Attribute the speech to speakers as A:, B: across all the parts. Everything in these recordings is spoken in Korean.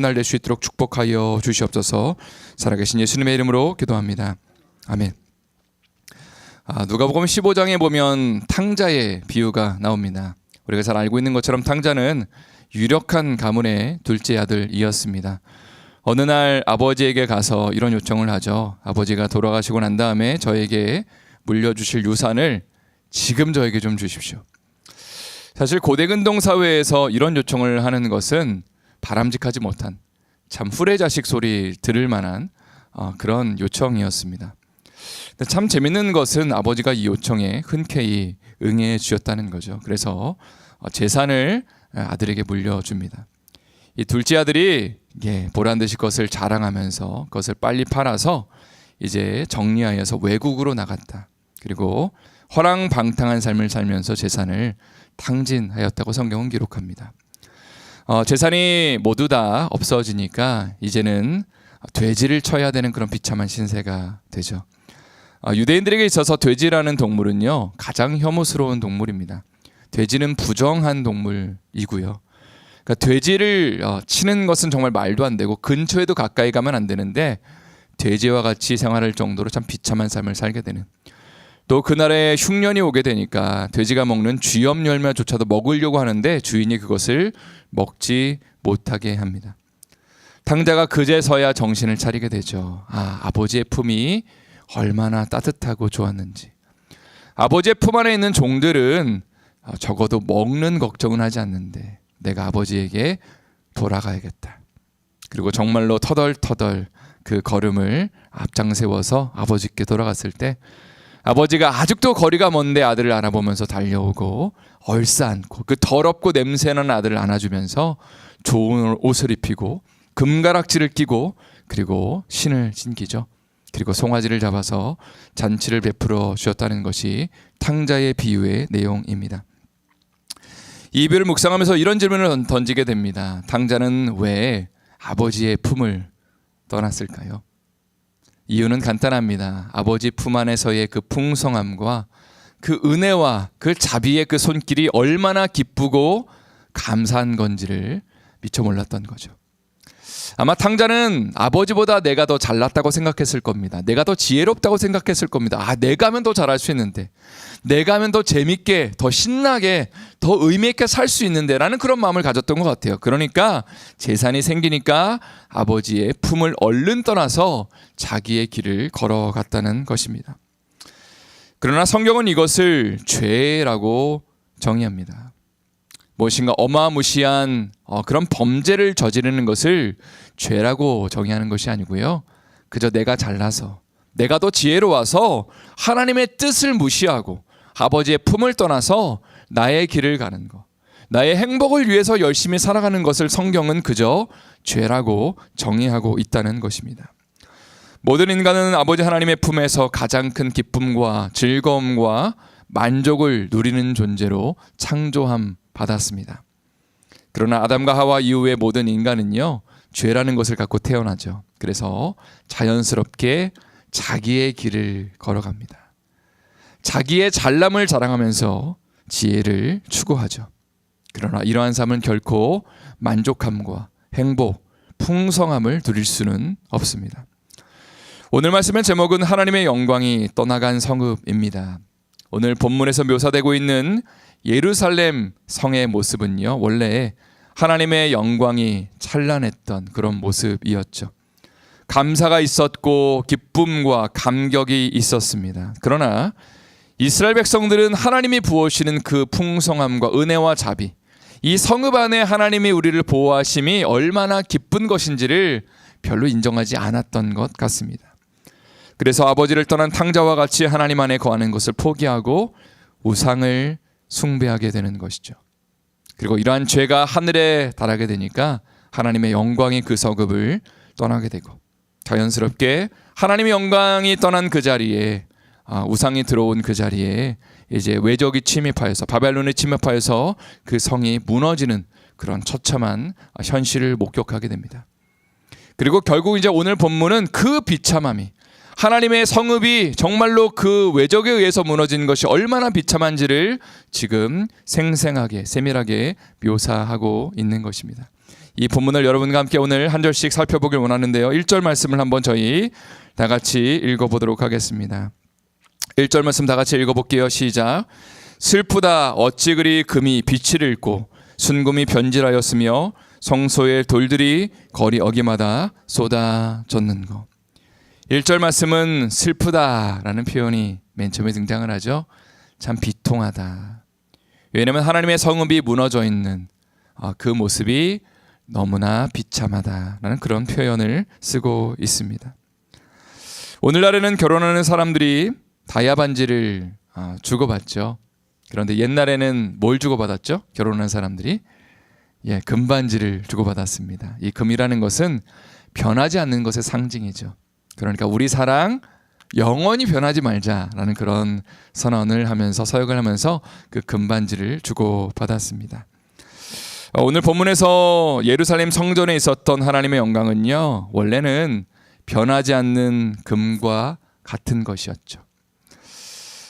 A: 날 될 수 있도록 축복하여 주시옵소서. 살아계신 예수님의 이름으로 기도합니다. 아멘. 누가복음 15장에 보면 탕자의 비유가 나옵니다. 우리가 잘 알고 있는 것처럼 탕자는 유력한 가문의 둘째 아들이었습니다. 어느 날 아버지에게 가서 이런 요청을 하죠. 아버지가 돌아가시고 난 다음에 저에게 물려주실 유산을 지금 저에게 좀 주십시오. 사실 고대 근동 사회에서 이런 요청을 하는 것은 바람직하지 못한, 참 후레자식 소리 들을 만한 그런 요청이었습니다. 참 재밌는 것은 아버지가 이 요청에 흔쾌히 응해 주셨다는 거죠. 그래서 재산을 아들에게 물려줍니다. 이 둘째 아들이 보란 듯이 그것을 자랑하면서 그것을 빨리 팔아서 이제 정리하여서 외국으로 나갔다. 그리고 허랑방탕한 삶을 살면서 재산을 탕진하였다고 성경은 기록합니다. 재산이 모두 다 없어지니까 이제는 돼지를 쳐야 되는 그런 비참한 신세가 되죠. 유대인들에게 있어서 돼지라는 동물은요, 가장 혐오스러운 동물입니다. 돼지는 부정한 동물이고요. 그러니까 돼지를 치는 것은 정말 말도 안 되고 근처에도 가까이 가면 안 되는데 돼지와 같이 생활할 정도로 참 비참한 삶을 살게 되는, 또 그날에 흉년이 오게 되니까 돼지가 먹는 쥐염 열매조차도 먹으려고 하는데 주인이 그것을 먹지 못하게 합니다. 탕자가 그제서야 정신을 차리게 되죠. 아버지의 품이 얼마나 따뜻하고 좋았는지. 아버지의 품 안에 있는 종들은 적어도 먹는 걱정은 하지 않는데 내가 아버지에게 돌아가야겠다. 그리고 정말로 터덜터덜 그 걸음을 앞장 세워서 아버지께 돌아갔을 때 아버지가 아직도 거리가 먼데 아들을 알아보면서 달려오고 얼싸안고 그 더럽고 냄새나는 아들을 안아주면서 좋은 옷을 입히고 금가락지를 끼고 그리고 신을 신기죠. 그리고 송아지를 잡아서 잔치를 베풀어 주었다는 것이 탕자의 비유의 내용입니다. 이 비유를 묵상하면서 이런 질문을 던지게 됩니다. 탕자는 왜 아버지의 품을 떠났을까요? 이유는 간단합니다. 아버지 품 안에서의 그 풍성함과 그 은혜와 그 자비의 그 손길이 얼마나 기쁘고 감사한 건지를 미처 몰랐던 거죠. 아마 탕자는 아버지보다 내가 더 잘났다고 생각했을 겁니다. 내가 더 지혜롭다고 생각했을 겁니다. 내가 하면 더 잘할 수 있는데, 내가 하면 더 재밌게, 더 신나게, 더 의미 있게 살 수 있는데 라는 그런 마음을 가졌던 것 같아요. 그러니까 재산이 생기니까 아버지의 품을 얼른 떠나서 자기의 길을 걸어갔다는 것입니다. 그러나 성경은 이것을 죄라고 정의합니다. 무엇인가 어마무시한 그런 범죄를 저지르는 것을 죄라고 정의하는 것이 아니고요. 그저 내가 잘나서, 내가 더 지혜로워서 하나님의 뜻을 무시하고 아버지의 품을 떠나서 나의 길을 가는 것, 나의 행복을 위해서 열심히 살아가는 것을 성경은 그저 죄라고 정의하고 있다는 것입니다. 모든 인간은 아버지 하나님의 품에서 가장 큰 기쁨과 즐거움과 만족을 누리는 존재로 창조함 받았습니다. 그러나 아담과 하와 이후의 모든 인간은요, 죄라는 것을 갖고 태어나죠. 그래서 자연스럽게 자기의 길을 걸어갑니다. 자기의 잘남을 자랑하면서 지혜를 추구하죠. 그러나 이러한 삶은 결코 만족함과 행복, 풍성함을 누릴 수는 없습니다. 오늘 말씀의 제목은 하나님의 영광이 떠나간 성읍입니다. 오늘 본문에서 묘사되고 있는 예루살렘 성의 모습은요, 원래 하나님의 영광이 찬란했던 그런 모습이었죠. 감사가 있었고 기쁨과 감격이 있었습니다. 그러나 이스라엘 백성들은 하나님이 부어주시는 그 풍성함과 은혜와 자비, 이 성읍 안에 하나님이 우리를 보호하심이 얼마나 기쁜 것인지를 별로 인정하지 않았던 것 같습니다. 그래서 아버지를 떠난 탕자와 같이 하나님 안에 거하는 것을 포기하고 우상을 숭배하게 되는 것이죠. 그리고 이러한 죄가 하늘에 달하게 되니까 하나님의 영광이 그 성읍을 떠나게 되고 자연스럽게 하나님의 영광이 떠난 그 자리에 우상이 들어온 그 자리에 이제 외적이 침입하여서, 바벨론이 침입하여서 그 성이 무너지는 그런 처참한 현실을 목격하게 됩니다. 그리고 결국 이제 오늘 본문은 그 비참함이, 하나님의 성읍이 정말로 그 외적에 의해서 무너진 것이 얼마나 비참한지를 지금 생생하게 세밀하게 묘사하고 있는 것입니다. 이 본문을 여러분과 함께 오늘 한 절씩 살펴보길 원하는데요. 1절 말씀을 한번 저희 다 같이 읽어보도록 하겠습니다. 1절 말씀 다 같이 읽어볼게요. 시작. 슬프다 어찌 그리 금이 빛을 잃고 순금이 변질하였으며 성소의 돌들이 거리 어기마다 쏟아졌는고. 1절 말씀은 슬프다라는 표현이 맨 처음에 등장을 하죠. 참 비통하다. 왜냐하면 하나님의 성읍이 무너져 있는 그 모습이 너무나 비참하다라는 그런 표현을 쓰고 있습니다. 오늘날에는 결혼하는 사람들이 다이아 반지를 주고받죠. 그런데 옛날에는 뭘 주고받았죠? 결혼한 사람들이 금반지를 주고받았습니다. 이 금이라는 것은 변하지 않는 것의 상징이죠. 그러니까 우리 사랑 영원히 변하지 말자라는 그런 선언을 하면서 서역을 하면서 그 금반지를 주고받았습니다. 오늘 본문에서 예루살렘 성전에 있었던 하나님의 영광은요, 원래는 변하지 않는 금과 같은 것이었죠.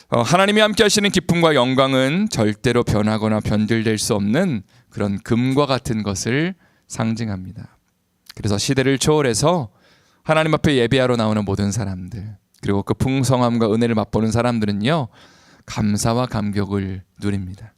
A: 하나님이 함께 하시는 기쁨과 영광은 절대로 변하거나 변질될 수 없는 그런 금과 같은 것을 상징합니다. 그래서 시대를 초월해서 하나님 앞에 예배하러 나오는 모든 사람들, 그리고 그 풍성함과 은혜를 맛보는 사람들은요, 감사와 감격을 누립니다.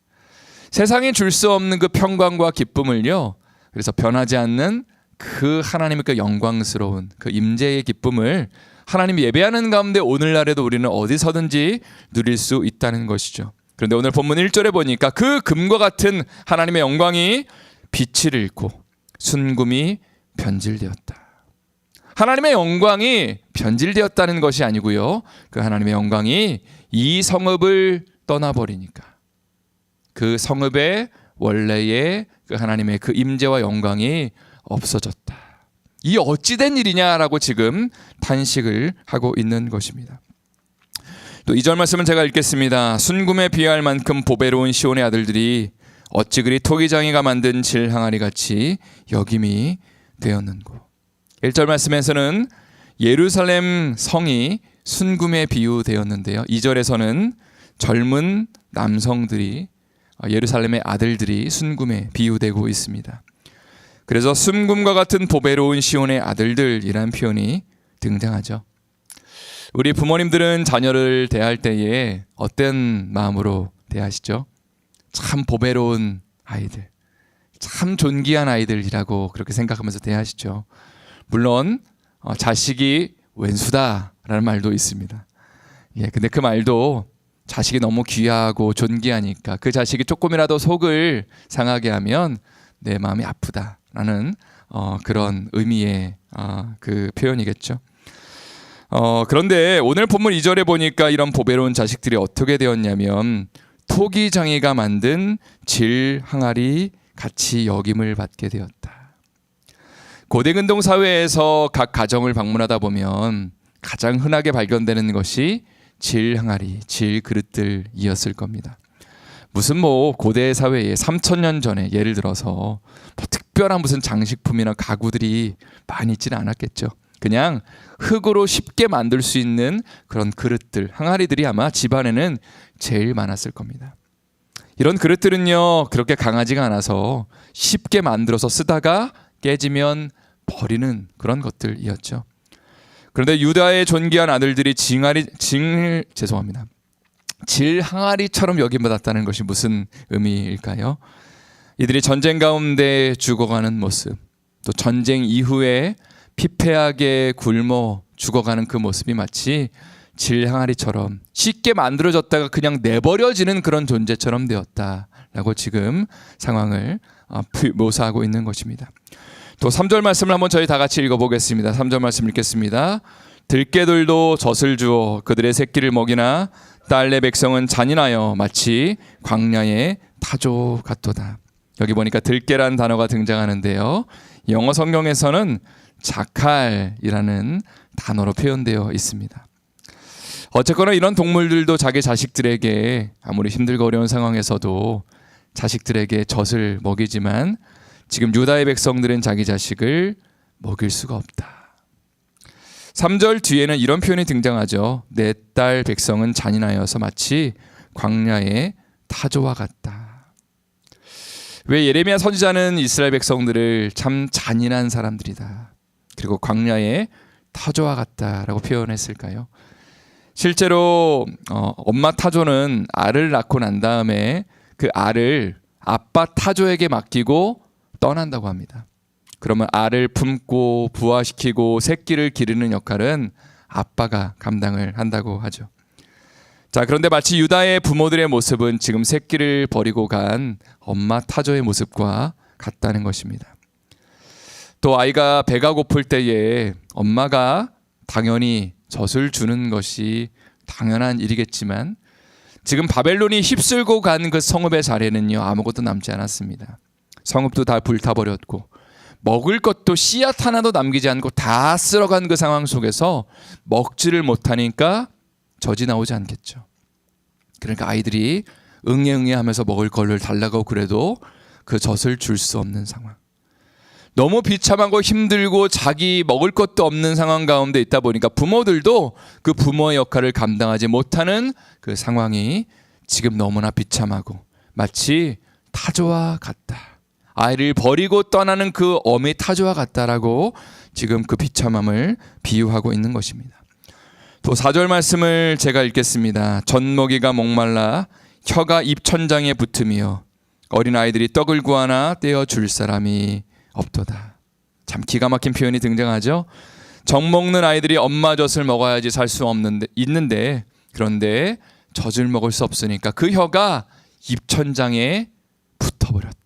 A: 세상이 줄 수 없는 그 평강과 기쁨을요, 그래서 변하지 않는 그 하나님의 그 영광스러운 그 임재의 기쁨을 하나님 예배하는 가운데 오늘날에도 우리는 어디서든지 누릴 수 있다는 것이죠. 그런데 오늘 본문 1절에 보니까 그 금과 같은 하나님의 영광이 빛을 잃고 순금이 변질되었다. 하나님의 영광이 변질되었다는 것이 아니고요, 그 하나님의 영광이 이 성읍을 떠나버리니까 그 성읍의 원래의 그 하나님의 그 임재와 영광이 없어졌다. 이 어찌된 일이냐라고 지금 탄식을 하고 있는 것입니다. 또 2절 말씀은 제가 읽겠습니다. 순금에 비할 만큼 보배로운 시온의 아들들이 어찌 그리 토기장이가 만든 질 항아리 같이 여김이 되었는고. 1절 말씀에서는 예루살렘 성이 순금에 비유되었는데요, 2절에서는 젊은 남성들이 예루살렘의 아들들이 순금에 비유되고 있습니다. 그래서 순금과 같은 보배로운 시온의 아들들이란 표현이 등장하죠. 우리 부모님들은 자녀를 대할 때에 어떤 마음으로 대하시죠? 참 보배로운 아이들, 참 존귀한 아이들이라고 그렇게 생각하면서 대하시죠. 물론 자식이 왼수다라는 말도 있습니다. 근데 그 말도 자식이 너무 귀하고 존귀하니까 그 자식이 조금이라도 속을 상하게 하면 내 마음이 아프다라는 그런 의미의 그 표현이겠죠. 그런데 오늘 본문 2절에 보니까 이런 보배로운 자식들이 어떻게 되었냐면 토기장이가 만든 질 항아리 같이 여김을 받게 되었다. 고대 근동 사회에서 각 가정을 방문하다 보면 가장 흔하게 발견되는 것이 질 항아리, 질 그릇들이었을 겁니다. 무슨 고대 사회에 3000년 전에 예를 들어서 특별한 무슨 장식품이나 가구들이 많이 있지는 않았겠죠. 그냥 흙으로 쉽게 만들 수 있는 그런 그릇들, 항아리들이 아마 집안에는 제일 많았을 겁니다. 이런 그릇들은요, 그렇게 강하지가 않아서 쉽게 만들어서 쓰다가 깨지면 버리는 그런 것들이었죠. 그런데 유다의 존귀한 아들들이 질 항아리처럼 여김받았다는 것이 무슨 의미일까요? 이들이 전쟁 가운데 죽어가는 모습, 또 전쟁 이후에 피폐하게 굶어 죽어가는 그 모습이 마치 질 항아리처럼 쉽게 만들어졌다가 그냥 내버려지는 그런 존재처럼 되었다라고 지금 상황을 묘사하고 있는 것입니다. 또 3절 말씀을 한번 저희 다 같이 읽어보겠습니다. 3절 말씀 읽겠습니다. 들깨들도 젖을 주어 그들의 새끼를 먹이나 딸의 백성은 잔인하여 마치 광야의 타조 같도다. 여기 보니까 들깨란 단어가 등장하는데요, 영어 성경에서는 자칼이라는 단어로 표현되어 있습니다. 어쨌거나 이런 동물들도 자기 자식들에게 아무리 힘들고 어려운 상황에서도 자식들에게 젖을 먹이지만 지금 유다의 백성들은 자기 자식을 먹일 수가 없다. 3절 뒤에는 이런 표현이 등장하죠. 내 딸 백성은 잔인하여서 마치 광야의 타조와 같다. 왜 예레미야 선지자는 이스라엘 백성들을 참 잔인한 사람들이다, 그리고 광야의 타조와 같다라고 표현했을까요? 실제로 엄마 타조는 알을 낳고 난 다음에 그 알을 아빠 타조에게 맡기고 떠난다고 합니다. 그러면 알을 품고 부화시키고 새끼를 기르는 역할은 아빠가 감당을 한다고 하죠. 자, 그런데 마치 유다의 부모들의 모습은 지금 새끼를 버리고 간 엄마 타조의 모습과 같다는 것입니다. 또 아이가 배가 고플 때에 엄마가 당연히 젖을 주는 것이 당연한 일이겠지만 지금 바벨론이 휩쓸고 간 그 성읍의 자리에는요, 아무것도 남지 않았습니다. 성읍도 다 불타버렸고 먹을 것도 씨앗 하나도 남기지 않고 다 쓸어간 그 상황 속에서 먹지를 못하니까 젖이 나오지 않겠죠. 그러니까 아이들이 응애응애 하면서 먹을 거를 달라고 그래도 그 젖을 줄 수 없는 상황. 너무 비참하고 힘들고 자기 먹을 것도 없는 상황 가운데 있다 보니까 부모들도 그 부모의 역할을 감당하지 못하는 그 상황이 지금 너무나 비참하고 마치 타조와 같다. 아이를 버리고 떠나는 그 어미 타조와 같다라고 지금 그 비참함을 비유하고 있는 것입니다. 또 4절 말씀을 제가 읽겠습니다. 젖먹이가 목말라 혀가 입천장에 붙으며 어린아이들이 떡을 구하나 떼어 줄 사람이 없도다. 참 기가 막힌 표현이 등장하죠. 젖 먹는 아이들이 엄마 젖을 먹어야지 살 수 있는데 그런데 젖을 먹을 수 없으니까 그 혀가 입천장에 붙어버렸다.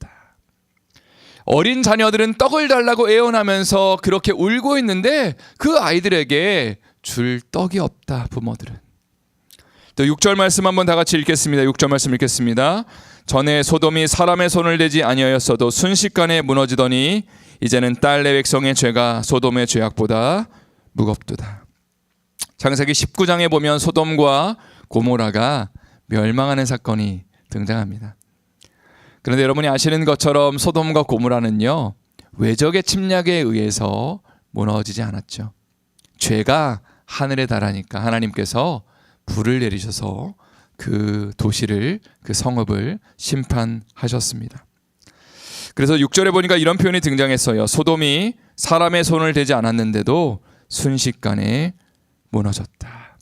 A: 어린 자녀들은 떡을 달라고 애원하면서 그렇게 울고 있는데 그 아이들에게 줄 떡이 없다, 부모들은. 또 6절 말씀 한번 다 같이 읽겠습니다. 6절 말씀 읽겠습니다. 전에 소돔이 사람의 손을 대지 아니하였어도 순식간에 무너지더니 이제는 딸내 백성의 죄가 소돔의 죄악보다 무겁도다. 창세기 19장에 보면 소돔과 고모라가 멸망하는 사건이 등장합니다. 그런데 여러분이 아시는 것처럼 소돔과 고모라는요, 외적의 침략에 의해서 무너지지 않았죠. 죄가 하늘에 달하니까 하나님께서 불을 내리셔서 그 도시를, 그 성읍을 심판하셨습니다. 그래서 6절에 보니까 이런 표현이 등장했어요. 소돔이 사람의 손을 대지 않았는데도 순식간에 무너졌다.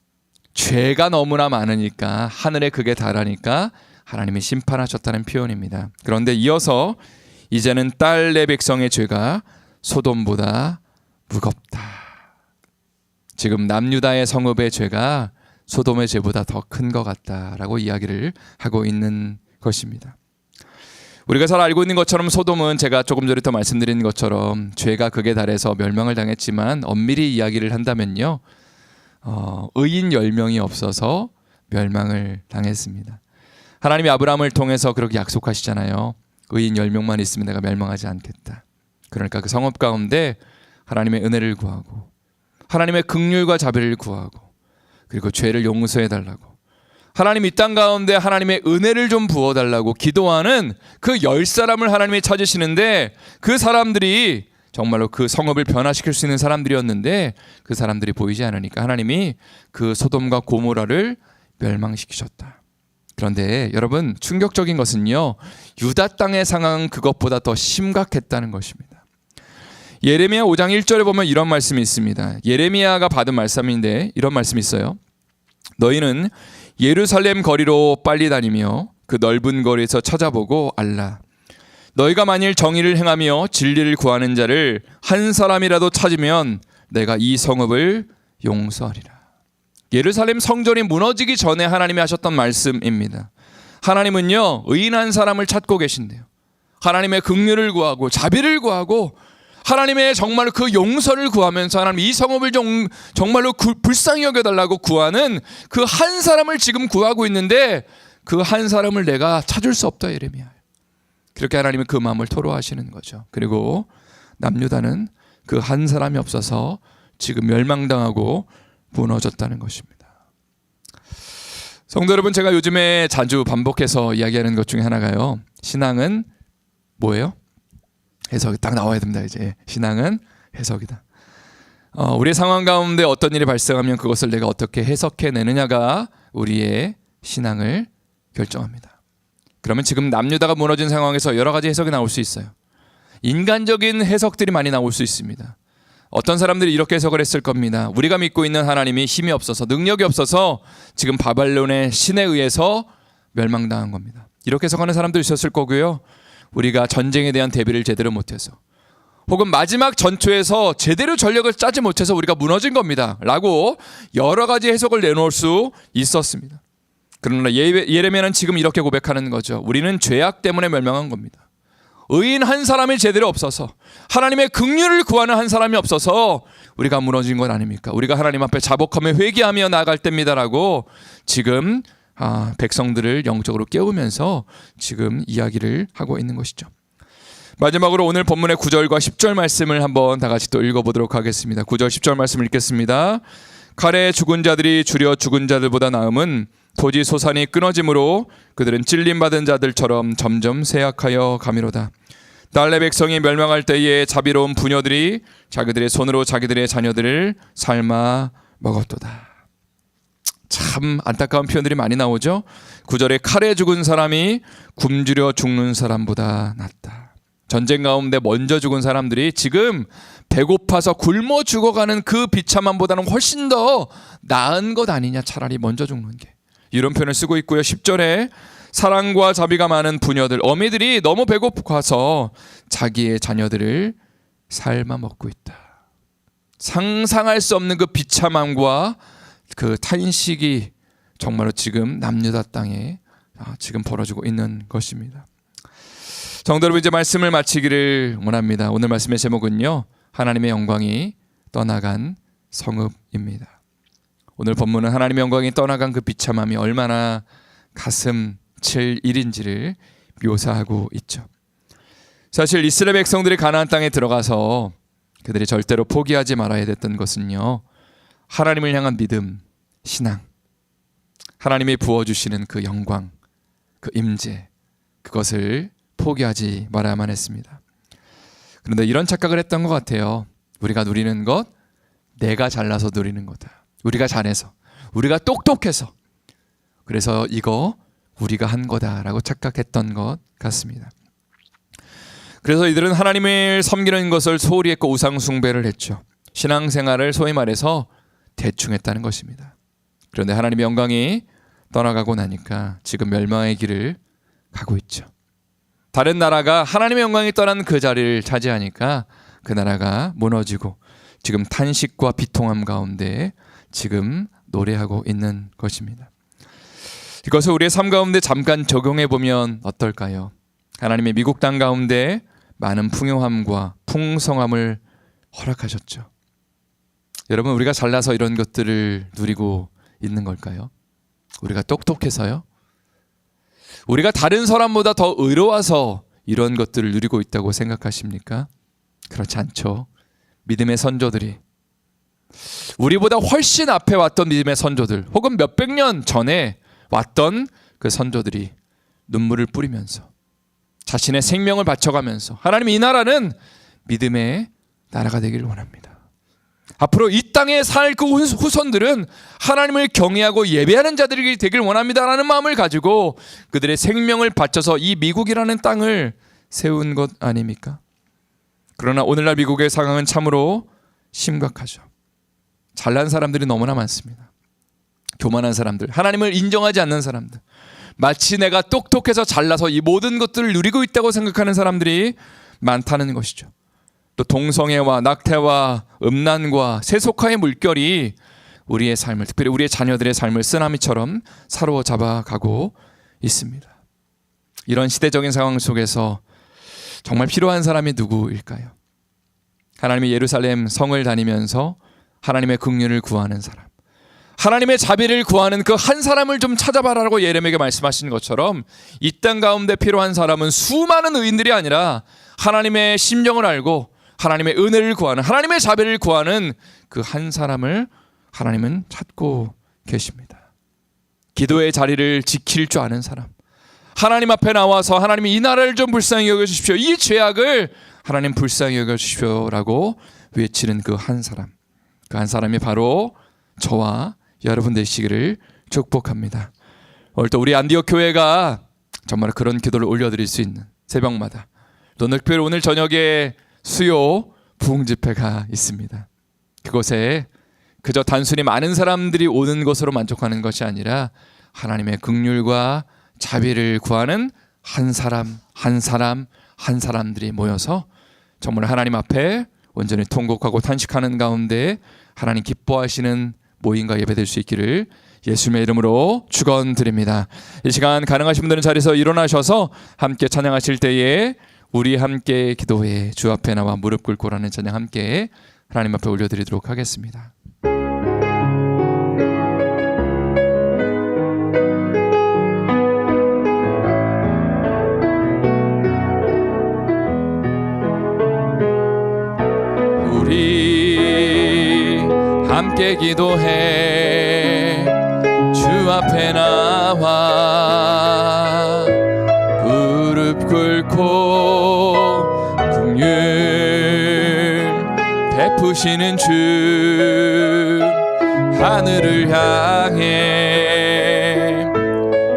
A: 죄가 너무나 많으니까, 하늘에 그게 달하니까 하나님이 심판하셨다는 표현입니다. 그런데 이어서 이제는 딸내 백성의 죄가 소돔보다 무겁다. 지금 남유다의 성읍의 죄가 소돔의 죄보다 더 큰 것 같다라고 이야기를 하고 있는 것입니다. 우리가 잘 알고 있는 것처럼 소돔은 제가 조금 전에 또 말씀드린 것처럼 죄가 극에 달해서 멸망을 당했지만 엄밀히 이야기를 한다면요, 의인 10명이 없어서 멸망을 당했습니다. 하나님이 아브라함을 통해서 그렇게 약속하시잖아요. 의인 10명만 있으면 내가 멸망하지 않겠다. 그러니까 그 성읍 가운데 하나님의 은혜를 구하고 하나님의 긍휼과 자비를 구하고 그리고 죄를 용서해 달라고, 하나님 이 땅 가운데 하나님의 은혜를 좀 부어달라고 기도하는 그 10사람을 하나님이 찾으시는데, 그 사람들이 정말로 그 성읍을 변화시킬 수 있는 사람들이었는데 그 사람들이 보이지 않으니까 하나님이 그 소돔과 고모라를 멸망시키셨다. 그런데 여러분, 충격적인 것은요, 유다 땅의 상황은 그것보다 더 심각했다는 것입니다. 예레미야 5장 1절에 보면 이런 말씀이 있습니다. 예레미야가 받은 말씀인데 이런 말씀이 있어요. 너희는 예루살렘 거리로 빨리 다니며 그 넓은 거리에서 찾아보고 알라. 너희가 만일 정의를 행하며 진리를 구하는 자를 한 사람이라도 찾으면 내가 이 성읍을 용서하리라. 예루살렘 성전이 무너지기 전에 하나님이 하셨던 말씀입니다. 하나님은요, 의인한 사람을 찾고 계신대요. 하나님의 긍휼을 구하고 자비를 구하고 하나님의 정말로 그 용서를 구하면서 하나님 이 성읍을 정말로 불쌍히 여겨달라고 구하는 그 한 사람을 지금 구하고 있는데 그 한 사람을 내가 찾을 수 없다, 예레미야. 그렇게 하나님은 그 마음을 토로하시는 거죠. 그리고 남유다는 그 한 사람이 없어서 지금 멸망당하고 무너졌다는 것입니다. 성도 여러분, 제가 요즘에 자주 반복해서 이야기하는 것 중에 하나가요, 신앙은 뭐예요? 해석이 딱 나와야 됩니다. 이제 신앙은 해석이다. 우리의 상황 가운데 어떤 일이 발생하면 그것을 내가 어떻게 해석해내느냐가 우리의 신앙을 결정합니다. 그러면 지금 남유다가 무너진 상황에서 여러 가지 해석이 나올 수 있어요. 인간적인 해석들이 많이 나올 수 있습니다. 어떤 사람들이 이렇게 해석을 했을 겁니다. 우리가 믿고 있는 하나님이 힘이 없어서 능력이 없어서 지금 바벨론의 신에 의해서 멸망당한 겁니다. 이렇게 해석하는 사람도 있었을 거고요. 우리가 전쟁에 대한 대비를 제대로 못해서 혹은 마지막 전투에서 제대로 전력을 짜지 못해서 우리가 무너진 겁니다 라고 여러 가지 해석을 내놓을 수 있었습니다. 그러나 예레미야는 지금 이렇게 고백하는 거죠. 우리는 죄악 때문에 멸망한 겁니다. 의인 한 사람이 제대로 없어서 하나님의 긍휼을 구하는 한 사람이 없어서 우리가 무너진 건 아닙니까? 우리가 하나님 앞에 자복하며 회개하며 나아갈 때입니다라고 지금 백성들을 영적으로 깨우면서 지금 이야기를 하고 있는 것이죠. 마지막으로 오늘 본문의 9절과 10절 말씀을 한번 다 같이 또 읽어보도록 하겠습니다. 9절 10절 말씀을 읽겠습니다. 칼에 죽은 자들이 줄여 죽은 자들보다 나음은 토지 소산이 끊어짐으로 그들은 찔림받은 자들처럼 점점 쇠약하여 가미로다. 딸내 백성이 멸망할 때에 자비로운 부녀들이 자기들의 손으로 자기들의 자녀들을 삶아 먹었도다. 참 안타까운 표현들이 많이 나오죠. 9절에 칼에 죽은 사람이 굶주려 죽는 사람보다 낫다. 전쟁 가운데 먼저 죽은 사람들이 지금 배고파서 굶어 죽어가는 그 비참함보다는 훨씬 더 나은 것 아니냐, 차라리 먼저 죽는 게. 이런 표현을 쓰고 있고요. 10절에 사랑과 자비가 많은 부녀들, 어미들이 너무 배고파서 자기의 자녀들을 삶아 먹고 있다. 상상할 수 없는 그 비참함과 그 탄식이 정말로 지금 남유다 땅에 지금 벌어지고 있는 것입니다. 성도 여러분, 이제 말씀을 마치기를 원합니다. 오늘 말씀의 제목은요, 하나님의 영광이 떠나간 성읍입니다. 오늘 본문은 하나님의 영광이 떠나간 그 비참함이 얼마나 가슴 칠 일인지를 묘사하고 있죠. 사실 이스라엘 백성들이 가나안 땅에 들어가서 그들이 절대로 포기하지 말아야 됐던 것은요, 하나님을 향한 믿음, 신앙, 하나님이 부어주시는 그 영광, 그 임재, 그것을 포기하지 말아야만 했습니다. 그런데 이런 착각을 했던 것 같아요. 우리가 누리는 것, 내가 잘나서 누리는 거다. 우리가 잘해서, 우리가 똑똑해서, 그래서 이거 우리가 한 거다라고 착각했던 것 같습니다. 그래서 이들은 하나님을 섬기는 것을 소홀히 했고 우상 숭배를 했죠. 신앙생활을 소위 말해서 대충 했다는 것입니다. 그런데 하나님의 영광이 떠나가고 나니까 지금 멸망의 길을 가고 있죠. 다른 나라가 하나님의 영광이 떠난 그 자리를 차지하니까 그 나라가 무너지고 지금 탄식과 비통함 가운데 지금 노래하고 있는 것입니다. 이것을 우리의 삶 가운데 잠깐 적용해 보면 어떨까요? 하나님의 미국 땅 가운데 많은 풍요함과 풍성함을 허락하셨죠. 여러분, 우리가 잘나서 이런 것들을 누리고 있는 걸까요? 우리가 똑똑해서요? 우리가 다른 사람보다 더 의로워서 이런 것들을 누리고 있다고 생각하십니까? 그렇지 않죠. 믿음의 선조들이, 우리보다 훨씬 앞에 왔던 믿음의 선조들, 혹은 몇백 년 전에 왔던 그 선조들이 눈물을 뿌리면서 자신의 생명을 바쳐가면서 하나님, 이 나라는 믿음의 나라가 되기를 원합니다. 앞으로 이 땅에 살 그 후손들은 하나님을 경외하고 예배하는 자들이 되길 원합니다라는 마음을 가지고 그들의 생명을 바쳐서 이 미국이라는 땅을 세운 것 아닙니까? 그러나 오늘날 미국의 상황은 참으로 심각하죠. 잘난 사람들이 너무나 많습니다. 교만한 사람들, 하나님을 인정하지 않는 사람들, 마치 내가 똑똑해서 잘나서 이 모든 것들을 누리고 있다고 생각하는 사람들이 많다는 것이죠. 또 동성애와 낙태와 음란과 세속화의 물결이 우리의 삶을, 특별히 우리의 자녀들의 삶을 쓰나미처럼 사로잡아가고 있습니다. 이런 시대적인 상황 속에서 정말 필요한 사람이 누구일까요? 하나님의 예루살렘 성을 다니면서 하나님의 긍휼을 구하는 사람, 하나님의 자비를 구하는 그 한 사람을 좀 찾아봐라라고 예레미야에게 말씀하신 것처럼 이 땅 가운데 필요한 사람은 수많은 의인들이 아니라 하나님의 심정을 알고 하나님의 은혜를 구하는, 하나님의 자비를 구하는 그 한 사람을 하나님은 찾고 계십니다. 기도의 자리를 지킬 줄 아는 사람, 하나님 앞에 나와서 하나님이 이 나라를 좀 불쌍히 여겨주십시오, 이 죄악을 하나님 불쌍히 여겨주십시오 라고 외치는 그 한 사람, 그 한 사람이 바로 저와 여러분 되시기를 축복합니다. 오늘 또 우리 안디옥 교회가 정말 그런 기도를 올려드릴 수 있는 새벽마다, 또 특별히 오늘 저녁에 수요 부흥 집회가 있습니다. 그곳에 그저 단순히 많은 사람들이 오는 것으로 만족하는 것이 아니라 하나님의 긍휼과 자비를 구하는 한 사람 한 사람 한 사람들이 모여서 정말 하나님 앞에 온전히 통곡하고 탄식하는 가운데 하나님 기뻐하시는 모임과 예배될 수 있기를 예수님의 이름으로 축원드립니다. 이 시간 가능하신 분들은 자리에서 일어나셔서 함께 찬양하실 때에 우리 함께 기도해 주 앞에 나와 무릎 꿇고라는 찬양 함께 하나님 앞에 올려드리도록 하겠습니다. 우리 함께 기도해 주 앞에 나와 무릎 꿇고 긍휼 베푸시는 주 하늘을 향해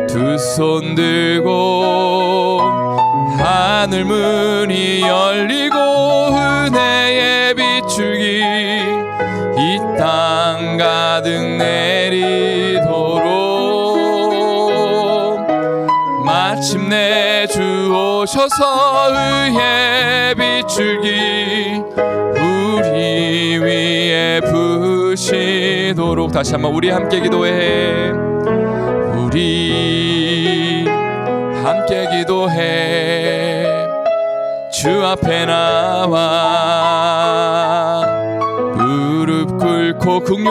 A: 두 손 들고 하늘 문이 열리고 은혜의 비출기 이 땅 가득 내리도록 마침내 주 오셔서 의의 비출기 우리 위에 부으시도록. 다시 한번 우리 함께 기도해 우리 함께 기도해 주 앞에 나와 무릎 꿇고 긍휼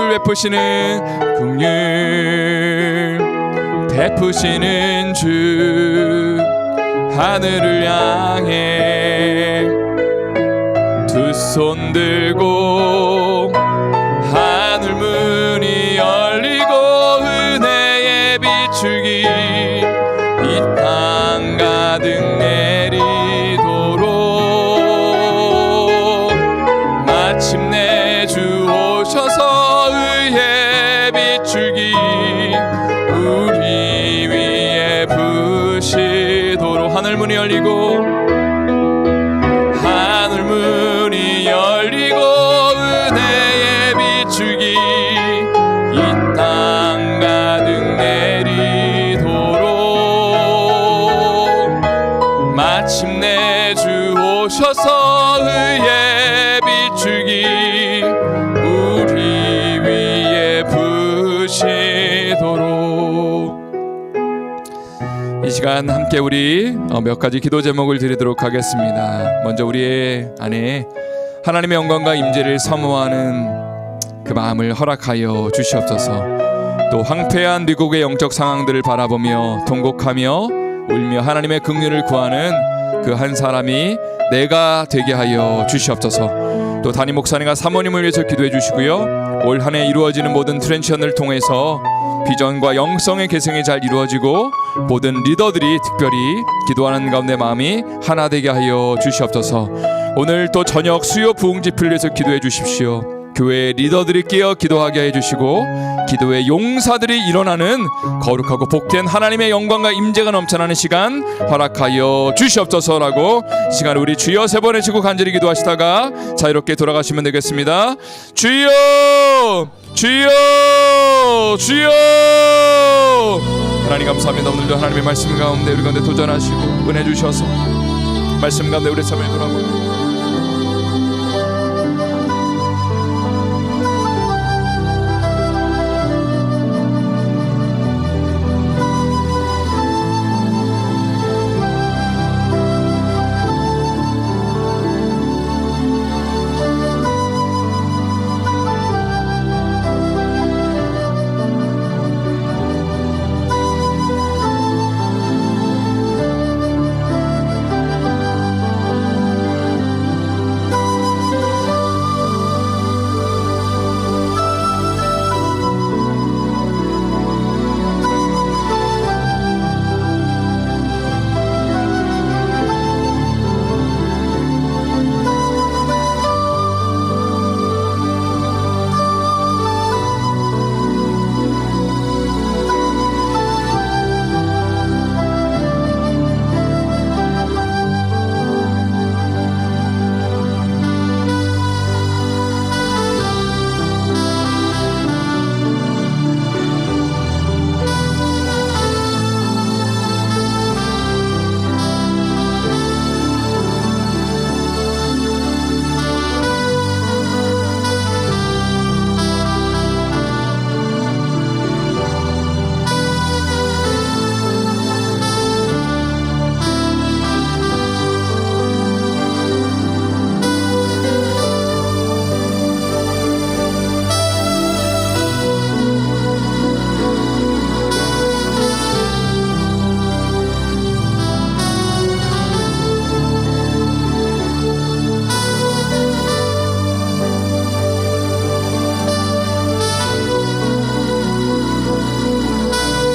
A: 베푸시는 주 하늘을 향해 두 손 들고 하늘 문이 열리고 은혜의 비출기 이 땅 가득 내리도록 마침내 주 오셔서 의의 비출기 우리 위에 부으시도록. 하늘 문이 열리고 하늘 문이 열리고 은혜의 비출기 이 땅 가득 내리도록 마침내 주 오셔서 의의 비출기 우리 위에 부으시도록. 이 시간 함께 우리 몇 가지 기도 제목을 드리도록 하겠습니다. 먼저 우리의 안에 하나님의 영광과 임재를 사모하는 그 마음을 허락하여 주시옵소서. 또 황폐한 미국의 영적 상황들을 바라보며 통곡하며 울며 하나님의 긍휼을 구하는 그 한 사람이 내가 되게 하여 주시옵소서. 또 담임 목사님과 사모님을 위해서 기도해 주시고요. 올 한 해 이루어지는 모든 트랜지션을 통해서 비전과 영성의 계승이 잘 이루어지고 모든 리더들이 특별히 기도하는 가운데 마음이 하나 되게 하여 주시옵소서. 오늘 또 저녁 수요 부흥 집회를 위해서 기도해 주십시오. 교회 리더들이 깨어 기도하게 해주시고 기도의 용사들이 일어나는 거룩하고 복된 하나님의 영광과 임재가 넘쳐나는 시간 허락하여 주시옵소서라고 시간 우리 주여 세 번 외치고 간절히 기도하시다가 자유롭게 돌아가시면 되겠습니다. 주여 주여 주여. 하나님 감사합니다. 오늘도 하나님의 말씀 가운데 우리 가운데 도전하시고 은혜 주셔서 말씀 가운데 우리 삶을 돌아보고